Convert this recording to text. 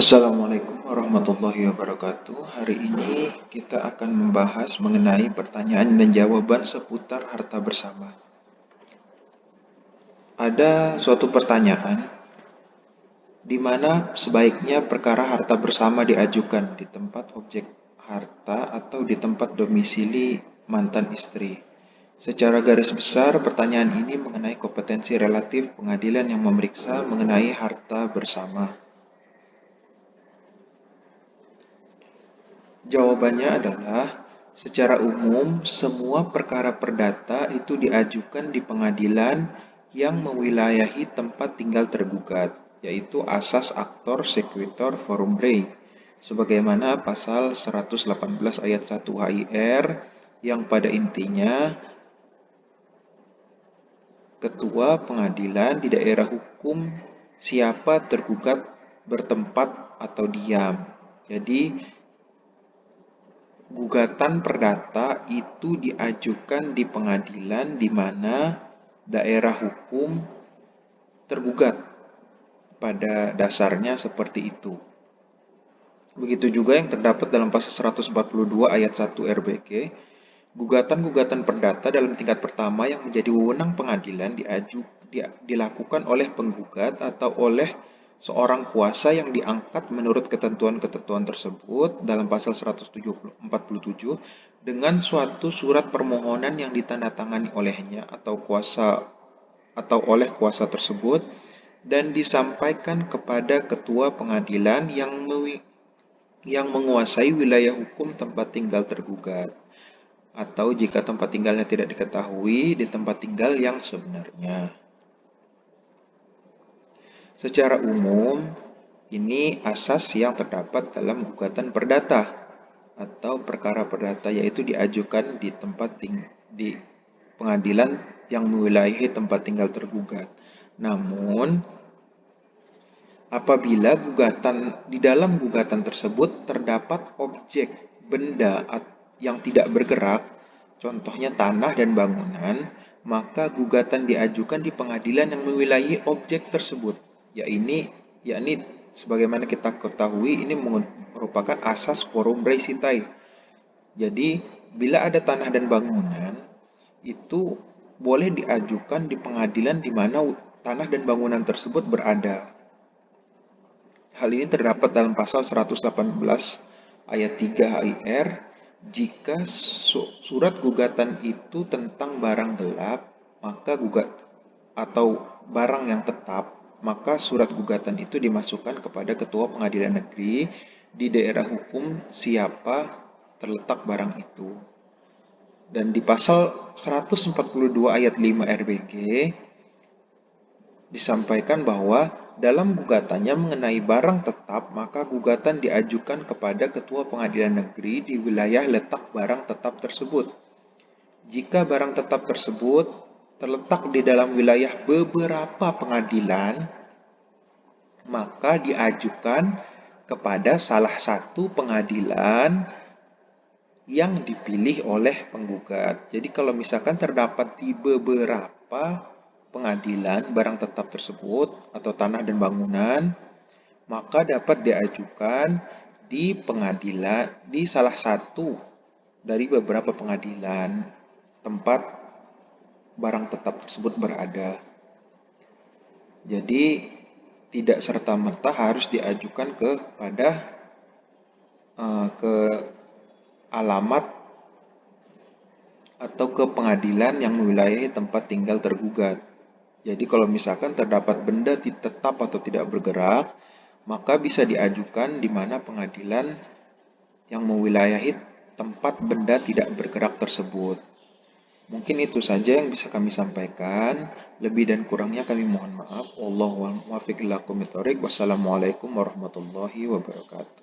Assalamualaikum warahmatullahi wabarakatuh. Hari ini kita akan membahas mengenai pertanyaan dan jawaban seputar harta bersama. Ada suatu pertanyaan di mana sebaiknya perkara harta bersama diajukan di tempat objek harta atau di tempat domisili mantan istri. Secara garis besar, pertanyaan ini mengenai kompetensi relatif pengadilan yang memeriksa mengenai harta bersama. Jawabannya adalah, secara umum, semua perkara perdata itu diajukan di pengadilan yang mewilayahi tempat tinggal tergugat, yaitu asas aktor sequitur forum rei, sebagaimana pasal 118 ayat 1 HIR yang pada intinya ketua pengadilan di daerah hukum siapa tergugat bertempat atau diam. Jadi, gugatan perdata itu diajukan di pengadilan di mana daerah hukum tergugat. Pada dasarnya seperti itu. Begitu juga yang terdapat dalam pasal 142 ayat 1 RBG, gugatan-gugatan perdata dalam tingkat pertama yang menjadi wewenang pengadilan dilakukan oleh penggugat atau oleh seorang kuasa yang diangkat menurut ketentuan-ketentuan tersebut dalam pasal 147 dengan suatu surat permohonan yang ditandatangani olehnya atau oleh kuasa tersebut dan disampaikan kepada ketua pengadilan yang menguasai wilayah hukum tempat tinggal tergugat, atau jika tempat tinggalnya tidak diketahui, di tempat tinggal yang sebenarnya. Secara umum, ini asas yang terdapat dalam gugatan perdata atau perkara perdata, yaitu diajukan di pengadilan yang mewilayahi tempat tinggal tergugat. Namun, apabila di dalam gugatan tersebut terdapat objek benda yang tidak bergerak, contohnya tanah dan bangunan, maka gugatan diajukan di pengadilan yang mewilayahi objek tersebut. Yakni sebagaimana kita ketahui, ini merupakan asas forum rei sitai. Jadi, bila ada tanah dan bangunan, itu boleh diajukan di pengadilan di mana tanah dan bangunan tersebut berada. Hal ini terdapat dalam pasal 118 ayat 3 HIR jika surat gugatan itu tentang barang gelap, atau barang yang tetap, maka surat gugatan itu dimasukkan kepada ketua pengadilan negeri di daerah hukum siapa terletak barang itu. Dan di pasal 142 ayat 5 RBG disampaikan bahwa dalam gugatannya mengenai barang tetap, maka gugatan diajukan kepada ketua pengadilan negeri di wilayah letak barang tetap tersebut. Jika barang tetap tersebut terletak di dalam wilayah beberapa pengadilan, maka diajukan kepada salah satu pengadilan yang dipilih oleh penggugat. Jadi kalau misalkan terdapat di beberapa pengadilan barang tetap tersebut atau tanah dan bangunan, maka dapat diajukan di salah satu dari beberapa pengadilan tempat barang tetap tersebut berada. Jadi tidak serta-merta harus diajukan ke alamat atau ke pengadilan yang mewilayahi tempat tinggal tergugat. Jadi kalau misalkan terdapat benda tetap atau tidak bergerak, maka bisa diajukan di mana pengadilan yang mewilayahi tempat benda tidak bergerak tersebut. Mungkin itu saja yang bisa kami sampaikan. Lebih dan kurangnya kami mohon maaf. Wassalamualaikum warahmatullahi wabarakatuh.